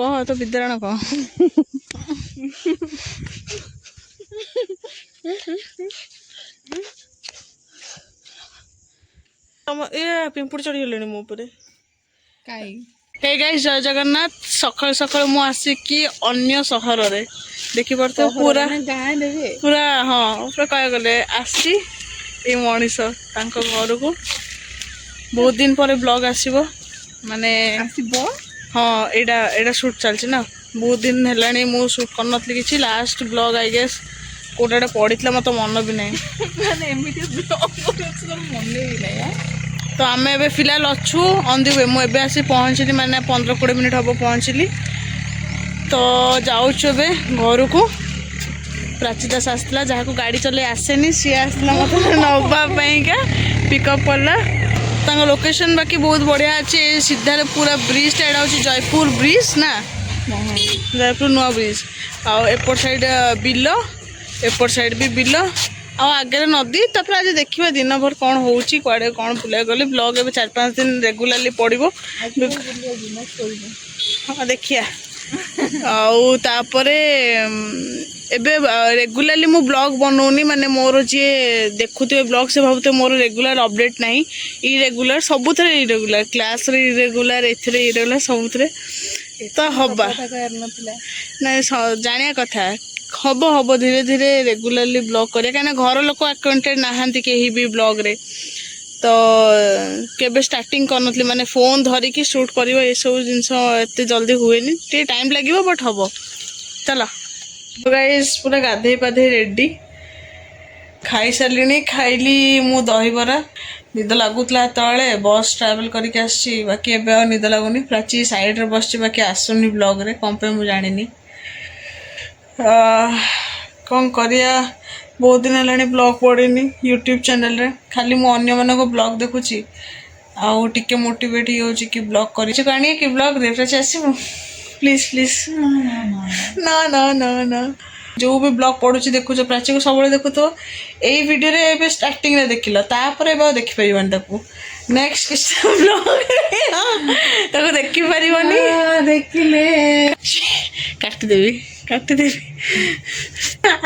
कह तो विद्यारण कह ये पिंपुड़ चढ़ी गले मो हे गाइस जय जगन्नाथ सकाल सकाल मु आसिकी अन्य सहर रे देखि परते पूरा पूरा हाँ पूरा कह गले आसी ये मनीष तांको घर को बहुत दिन पर ब्लॉग आसीबो माने आसीबो हाँ एडा शूट चलछि ना बहुत दिन हेलानी मु शूट कर नथली किछि लास्ट ब्लॉग आई गेस कोटाटा पड़ीतला मत मन भी नहीं माने एमिति ब्लॉग पड़छ मन भी नहीं तो आम ए फिलहाल अच्छू ऑन दी वे मुझे आसी पहुँचली मैंने 15-20 मिनट हम पहुँचली तो जाऊँ घर को प्राची दास आसला जहाँ को गाड़ी चले आसेनी सी आसला मत नवापाइका पिकअप कला लोकेशन बाकी बहुत बढ़िया अच्छे सीधा पूरा ब्रिज एटा हूँ जयपुर ब्रिज ना जयपुर नुआ ब्रिज आउट साइड बिल एपट साइड भी बिल आगे नदी तापर आज देखिए दिन भर कौन होची कुआडे कौन बुला गले ब्लॉग ए 4-5 दिन रेगुलाली पड़ो हाँ देखिया आउे रेगुलाली मु ब्लॉग बनौनी माने मोर जी देखुए ब्लॉग से भावते मोर रेगुलर अपडेट नहीं इरेगुलर सबुथ इरेगुलर क्लास रे इरेगुलर एथरे इरेगुलर सबुथ तो हवा ना जानिया कथा हम हम धीरे धीरे रेगुलाली ब्लॉग करें कहीं घर लोक अक्वेंटेड नहांती कहीं भी ब्लॉग रे तो केबे स्टार्टिंग करनथली माने फोन धरिकी शूट करिवो ए सब जिंस एते जल्दी हुएनी टे टाइम लागिवो बट हबो चलो गाइस पूरा गाधे पाधे रेडी खाई सारिनी खाइली मु दही बरा निद लगुला तले बस ट्रावेल करके आसी बाकी एबे निद लगुनी प्राची साइड रे बसची बाकी आसुनी ब्लॉग रे कम पे मु जानिनी कौन करिया बहुत दिन है ब्लॉग पड़ेनी यूट्यूब चैनल रे खाली मु अन्य मन को ब्लॉग देखुची आउ टिके मोटिवेट हो कि ब्लॉग करी काणी कि ब्लॉग रे आसबू प्लीज प्लीज ना ना ना ना जो भी ब्लॉग पढ़ुची देखुच प्राची को सब देखु तो यही वीडियो रे एबे स्टार्टिंग रे देखिल तापर एबे देखि परिबन ताकू नेक्स्ट किसी ब्लॉग ताको देखि परिबनी देखिले काटी देवी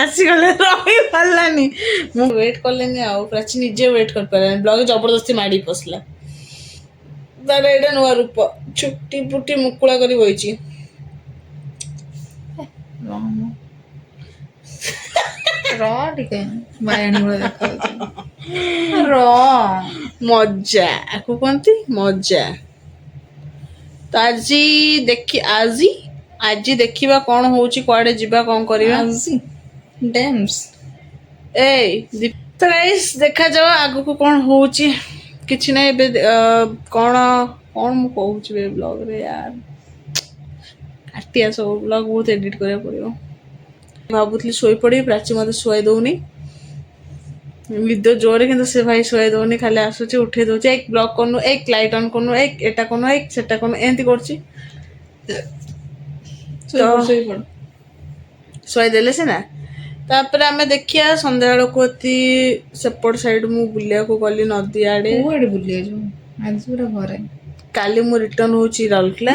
आसी गले रही पारानी मु वेट करलेनी आउ प्राची निजे वेट कर पारानी ब्लॉग जबरदस्ती माड़ी पसला तार एटा नुआ रूप छुट्टी पुटी मुकुला करी बइची मजा आकु कहती मजा तो आज देखी आज देखिबा कौन होची कुआडे जीवा कौन करिवा डैम्स ए तो गाइस देखा जाओ आगु को कौन होची किछि नै बे कौन कौन मु कहूची बे ब्लॉग रे यार काटिया सब ब्लॉग बहुत एडिट करिया पड़ियो भाबुतली सोई पड़ी प्राची मते सोई दउनी निद जोरे किंतु से भाई सोई दउनी खाली आसुची उठे दउची एक ब्लॉग करनु एक लाइट ऑन करनु एक एटा करनु एक सेटा करनु एंती करची सोई देले से ना तापर आमे देखिया संध्या को सेपट साइड मु बुलिया को गली नदी आड़े बुलिया जो आज पूरा घरे काली मु रिटर्न होची राउरकेला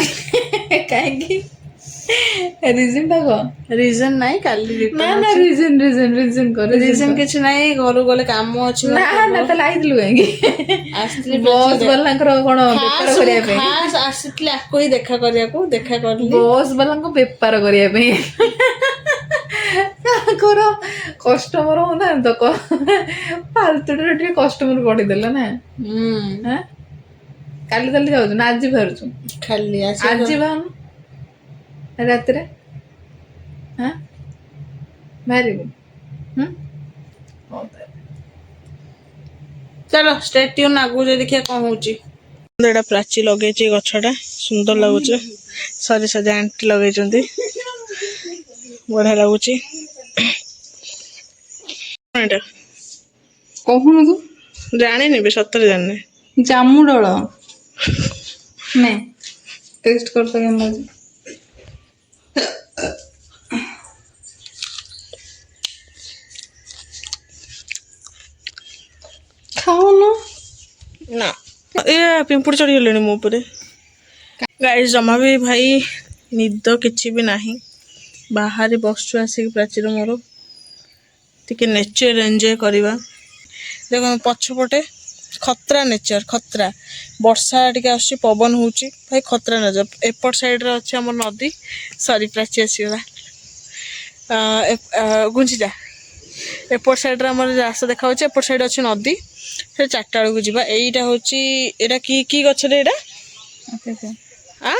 काहे रीजन को रीजन नहीं काली ना ना रीजन रीजन रीजन कर रीजन किछ नहीं घर गले काम अछि ना ना त लाई दिलु हेंगी आस्ति बॉस वाला कोन व्यापार करिया पे खास आसितले आको ही देखा करली बॉस वाला को व्यापार करिया पे करो कस्टमर हो ना तो फालतू रे कस्टमर पड़ी देला ना हां काली काली जाउ ना आज भरछु खाली आज भान रात रे हाँ मारी चलो स्टे ट्यून आगु देखिए कौन होची एटा प्राची लगे गछटा सुंदर लगुच सरी सजा आंटी लगे बढ़िया लगुच कहून तू जाने नहीं सतरे जाने जामु डल मैं टेस्ट कर सके खाओ ना ये पिंपुड़ चढ़ी गले मो गाइस जमा भी भाई निद किछि भी नाही बाहर बसु आसिक प्राचीर मोर टिके नेचर एंजॉय करवा देखो पछपटे खतरा नेचर खतरा वर्षा टिके आसुची पवन होउची भाई खतरा नजर एपट साइड रे अछि हमर नदी सॉरी प्राची आसीला गुंजी जा एपट साइड रे हमर रास्ता देखा होची एपट साइड अछि नदी से चारटा बेलू जीवा एटा होची एटा की गछ रे एटा आ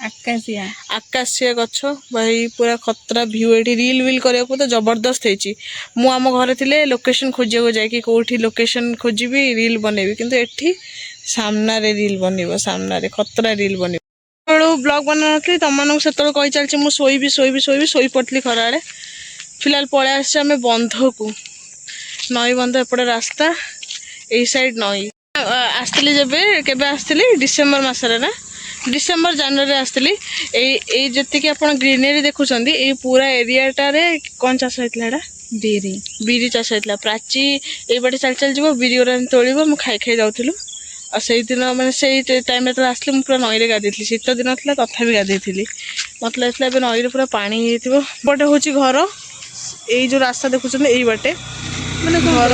आकाशिया आकाशिया गछ भाई पूरा खतरा व्यू एटी रील विल करिया को तो जबरदस्त हेची मु आम घरे थिले लोकेशन खोजिया को जाय कि कोठी लोकेशन खोजिबी रील बनेबी किंतु एठी सामना रे रील बनेबो सामना रे खतरा रील बनेबो बेलू ब्लॉग बना नथली तमन सेतल कहि चलची मु सोई पटली खराड़े फिलहाल पळे आसे हमें बंध को नई बंध एपटे रास्ता ए साइड नई आस्तली जबे केबे आस्तली डिसेंबर मासरे ना डिसेंबर जनवरी आस्तली ए जति कि आपण ग्रीनरी देखुछंदी ए पूरा एरियाटा रे कोन चाष होइतला एटा बीरी चाष होइतला प्राची ए बाटे चल चल जीवो बीरी ओरा तोळिबो मु खाई जाउथिलु आ सेई दिन माने सेई टाइम रे तो आसले मु पूरा नई रे गादैथली शीत दिन थला तथा भी गादैथली मतलब एतला बे नई रे पूरा पानी हेतिबो बटे होची घर ए जो रास्ता देखुछंदी ए बाटे माने घर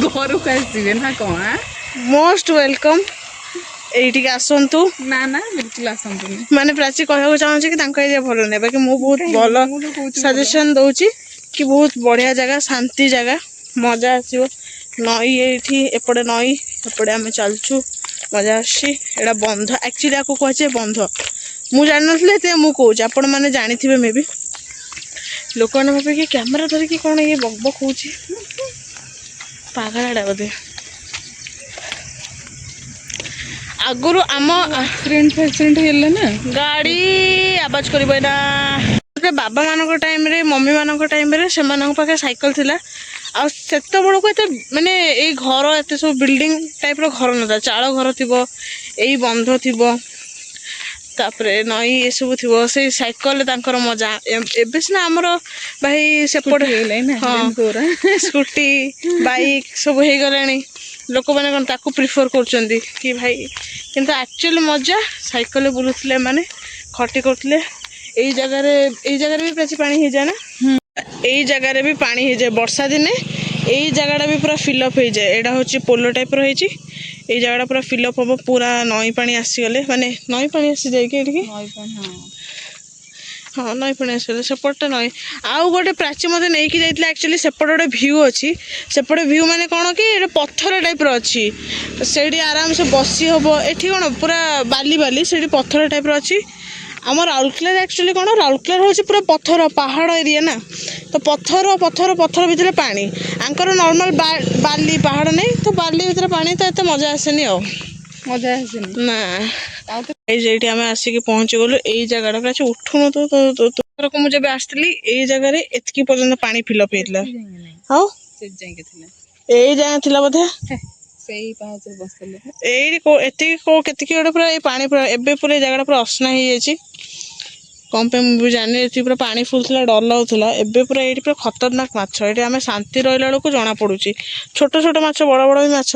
घर को आसीबे ना कोन मोस्ट वेलकम एइटिक आसंतु ना ना बिल्कुल आसंतु माने प्राची कहबो चाहूची कि तांको एरिया भलो नै बाकी मु बहुत भलो सजेशन दउची कि बहुत बढ़िया जगह शांति जगह मजा आसीबो नई एठी एपड़े नई एपड़े आमे चलछु मजा आसी एडा बंध एक्चुअली आको कहचे बंध मु जान नथले ते मु कहूच आपण माने जानिथिबे मे बी लोकन भाबे कि कैमरा धरि कि कोन ये बकबक होची पागलाडा बदे आगुरु आम एक्सीडेंट हेले ना गाड़ी आवाज करबे ना बाबा मान टाइम रे मम्मी मान टाइम रे से पाखे साइकिल थिला आ सेत बड़ को एते माने ए घर एते सब बिल्डिंग टाइप रो घर नथा चाଳ घर थिबो एई बंध थिबो तापरे नई ए सब थिबो से साइकिल तांकर मजा एबे सिना हमर भाई सेपट हेले ना स्कूटी बाइक सब हे गलानी लोक मैंने कौन ताकू प्रिफर कर कि भाई किंतु एक्चुअली मजा साइकिल बुलूले माने खटी करते यही जगह भी प्राची पानी हो जाए ना यही जगह भी पानी हो जाए वर्षा दिने यही जगह भी पूरा फिलअप हो जाए एटा हूँ पोलो टाइप रही यही जगह पूरा फिलअप हम पूरा नई पानी आसीगले माने नई पानी आसी जाए हाँ नई पानी आसगले सेपटे नई आउ गोटे प्राची मत नहीं जाइए एक्चुअली सेपटे गोटे भ्यू अच्छी सेपटे भ्यू माने कौन कि पत्थर टाइप रही से आराम से बसी हम एटी कौन पूरा बाली बाली से पत्थर टाइप रही आम राउरकेला एक्चुअली कौन राउरकेला हूँ पूरा पत्थर पहाड़ एरिया ना तो पत्थर पत्थर पत्थर भितर पानी आंकर नॉर्मल बाली पहाड़ नहीं तो बाली भितर पानी तो एत मजा आसेनी आ मजा आसेनी ना ये आम आसिक पहुँची गलु यही जगह प्राची उठुन तो मुझे आसती यही जगह एतकी पर्यंत पानी फिलअप होता हाँ यही जगह थी बोधे गोटे पूरा पानी पूरा एबे पूरा जगह पूरा असना हो जाए कौन पे मुझे जानी ये पूरा पानी फुल था डर लगुला एबे पूरा ये पूरा खतरनाक माछ ये आम शांति रहा बेलू जना पड़ू छोट छोट माछ बड़ बड़ भी माछ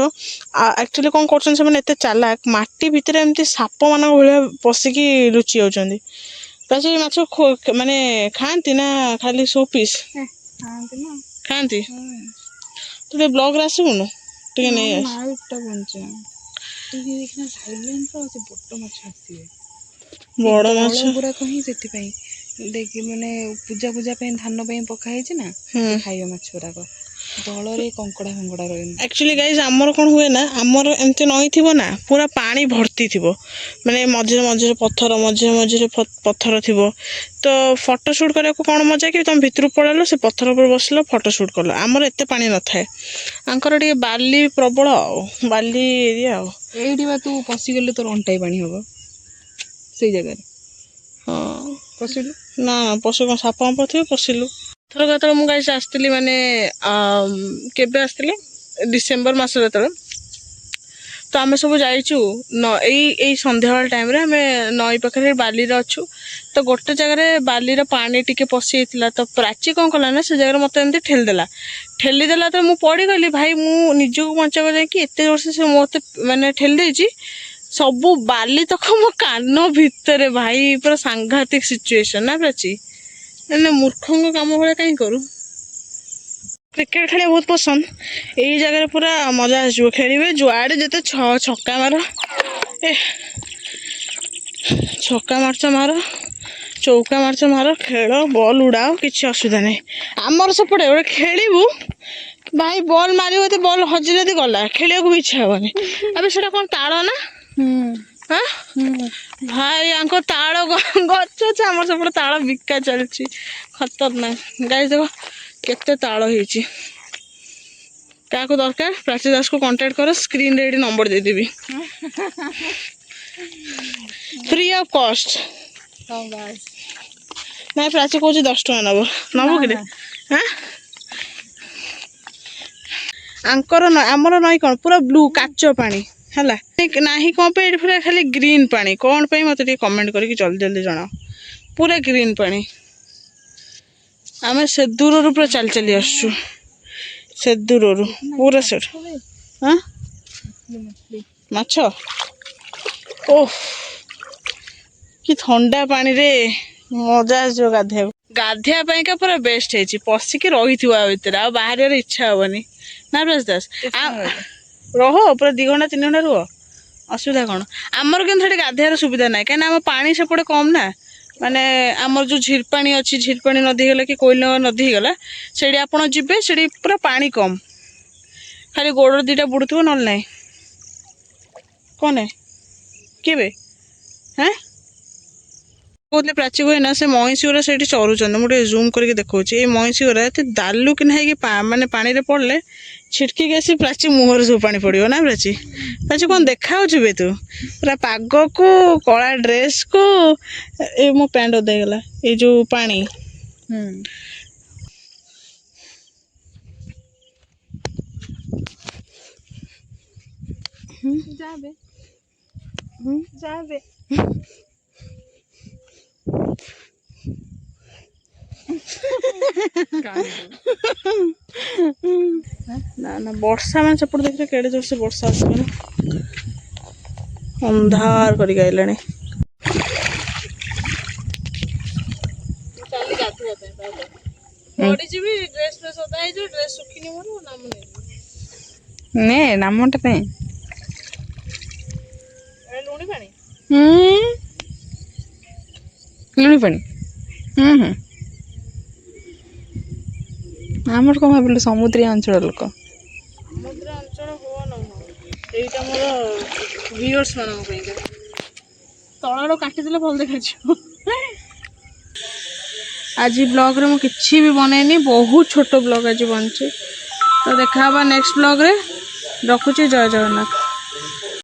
एक्चुअली कौन कर चालाक माटी भितर एमती साप मान भाया पशिकी लुचि जाऊँगी प्राची माछ माने खाती ना खाली सो पीस खाती तो ब्लॉग आसबुन टे नहीं बड़ माछ गुड़ाक ही से देखी माने पूजा पूजा धान पकाई ना खाइबा माछ गुड़ाक दल कंकड़ा फंकड़ा रही एक्चुअली गाइज आमर कौन हुए ना आमर एमती नई थी ना पूरा पानी भर्ती थी माने मझे मझे पत्थर मझे मझे पत्थर थी तो फोटो शूट करने को कौन मजा कि तुम भितर पड़ेल से पत्थर पर बसल फोटो शूट कल आमर एत पानी न थाए आंकर टे बाली प्रबल बाली एरिया ये तू पशिगले तोर अंटाई पानी हम से जगह हाँ पशिलु ना पशु कौन साप फाप थे पशिलु थर जो मुझे आसती माने केबे आसती डिसेम्बर मस जो तो आम सब जाइचु यही संध्या टाइम रे आमे नई पाखे बाली अच्छु तो गोटे जगह बालीर पानी टिके पशि तो प्राची कौन कला ना से जगह मत एमती ठेलीदेला तो मुझे पड़गली भाई मु निजक बचा जाए कि एत वर्ष से मत मैंने ठेली देती ସବୁ ବାଲି ତକ ମୋ କାନ ଭିତରେ ଭାଇ ପୁରା ସାଂଘାତିକ ସିଚୁଏସନ ନା ପ୍ରାଚୀ ମାନେ ମୂର୍ଖଙ୍କ କାମ ଭଳିଆ କାହିଁ କରୁ କ୍ରିକେଟ ଖେଳିବା ବହୁତ ପସନ୍ଦ ଏଇ ଜାଗାରେ ପୁରା ମଜା ଆସିଯିବ ଖେଳିବେ ଯୁଆଡ଼େ ଯେତେ ଛକା ମାର ଏ ଛକା ମାରୁଛ ମାର ଚୌକା ମାରୁଛ ମାର ଖେଳ ବଲ୍ ଉଡ଼ାଅ କିଛି ଅସୁବିଧା ନାହିଁ ଆମର ସେପଟେ ଗୋଟେ ଖେଳିବୁ ଭାଇ ବଲ୍ ମାରିବ ଯଦି ବଲ୍ ହଜିଲେ ଯଦି ଗଲା ଖେଳିବାକୁ ବି ଇଚ୍ଛା ହବନି ଆବେ ସେଟା କ'ଣ ତାଳ ନା ଭାଇ ଆଙ୍କ ତାଳ ଗଛ ଅଛି ଆମର ସେପଟେ ତାଳ ବିକା ଚାଲିଛି ଖତରନାକ ଗାଈ ଦେଖ କେତେ ତାଳ ହେଇଛି କାହାକୁ ଦରକାର ପ୍ରାଚୀ ଦାସକୁ କଣ୍ଟାକ୍ଟ କର ସ୍କ୍ରିନରେ ଏଠି ନମ୍ବର ଦେଇଦେବି ଫ୍ରି ଅଫ୍ କଷ୍ଟ ନାଇଁ ପ୍ରାଚୀ କହୁଛି 10 ଟଙ୍କା ନବ କି ଆଙ୍କର ଆମର ନଈ କ'ଣ ପୁରା ବ୍ଲୁ କାଚ ପାଣି ହେଲା ନାହିଁ କ'ଣ ପାଇଁ ଏଠି ପୁରା ଖାଲି ଗ୍ରୀନ୍ ପାଣି କ'ଣ ପାଇଁ ମୋତେ ଟିକେ କମେଣ୍ଟ କରିକି ଜଲ୍ଦି ଜଲ୍ଦି ଜଣାଅ ପୁରା ଗ୍ରୀନ୍ ପାଣି ଆମେ ସେ ଦୂରରୁ ପୁରା ଚାଲି ଚାଲି ଆସୁଛୁ ସେ ଦୂରରୁ ପୁରା ସେଠି ମାଛ ଓଃ କି ଥଣ୍ଡା ପାଣିରେ ମଜା ଆସିଯିବ ଗାଧେଇବା ପାଇଁକା ପୁରା ବେଷ୍ଟ ହେଇଛି ପଶିକି ରହିଥିବ ଆ ଭିତରେ ଆଉ ବାହାରିବାର ଇଚ୍ଛା ହବନି ନା ପ୍ରାଚୀ ଦାସ ରହ ପୁରା 2 ଘଣ୍ଟା 3 ଘଣ୍ଟା ରୁହ ଅସୁବିଧା କ'ଣ ଆମର କିନ୍ତୁ ସେଠି ଗାଧେଇବାର ସୁବିଧା ନାହିଁ କାହିଁକିନା ଆମ ପାଣି ସେପଟେ କମ୍ ନା ମାନେ ଆମର ଯେଉଁ ଝିରପାଣି ଅଛି ଝିରପାଣି ନଦୀ ହେଇଗଲା କି କୋଇଲନଗର ନଦୀ ହେଇଗଲା ସେଇଠି ଆପଣ ଯିବେ ସେଇଠି ପୁରା ପାଣି କମ୍ ଖାଲି ଗୋଡ଼ 2ଟା ବୁଡ଼ୁଥିବ ନହେଲେ ନାହିଁ କ'ଣ ନାହିଁ କେବେ କହୁଥିଲେ ପ୍ରାଚୀ ହୁଏ ନା ସେ ମଇଁଷି ଗୁରା ସେଇଠି ଚରୁଛନ୍ତି ମୁଁ ଟିକେ ଜୁମ୍ କରିକି ଦେଖାଉଛି ଏଇ ମଇଁଷି ଗୁରା ଏତେ ଦାଲୁକିନା ହେଇକି ମାନେ ପାଣିରେ ପଡ଼ିଲେ ଛିଟକିକି ଆସି ପ୍ରାଚୀ ମୁହଁରେ ସବୁ ପାଣି ପଡ଼ିବ ନା ପ୍ରାଚୀ କ'ଣ ଦେଖାଯାଉଛି ବେ ତୁ ପୁରା ପାଗକୁ କଳା ଡ୍ରେସ୍କୁ ଏ ମୋ ପ୍ୟାଣ୍ଟ ଓଦା ହେଇଗଲା ଏଇ ଯେଉଁ ପାଣି ଯାବେ ନା ନା ବର୍ଷା ମାନେ ସେପଟେ ଦେଖିଲେ କେଡ଼େ ଜୋରସେ ବର୍ଷା ଆସିବ ଅନ୍ଧାର କରିକି ଆଇଲାଣି ଚାଲି ଗାଧୋଇବା ପାଇଁ ପଡ଼ିଯିବି ଡ୍ରେସ୍ ଫ୍ରେସ୍ ଓଦା ହେଇଯିବ ଡ୍ରେସ୍ ଶୁଖିନି ମୋର ନାମ ନେ ନାମଟା ପାଇଁ ଲୁଣି ପାଣି ଲୁଣି ପାଣି ଆମର କ'ଣ ଭାବିଲୁ ସମୁଦ୍ରୀୟ ଅଞ୍ଚଳ ଲୋକ ସମୁଦ୍ର ଅଞ୍ଚଳ ହୁଅ ନ ହୁଅ ଏଇଟା ମୋର ଭିଉଅର୍ସ ମାନଙ୍କ ପାଇଁକା ତଳରୁ କାଟିଦେଲେ ଭଲ ଦେଖାଯିବ ଆଜି ବ୍ଲଗ୍ରେ ମୁଁ କିଛି ବି ବନେଇନି ବହୁତ ଛୋଟ ବ୍ଲଗ୍ ଆଜି ବନିଛି ତ ଦେଖା ହେବା ନେକ୍ସଟ ବ୍ଲଗ୍ରେ ରଖୁଛି ଜୟ ଜଗନ୍ନାଥ।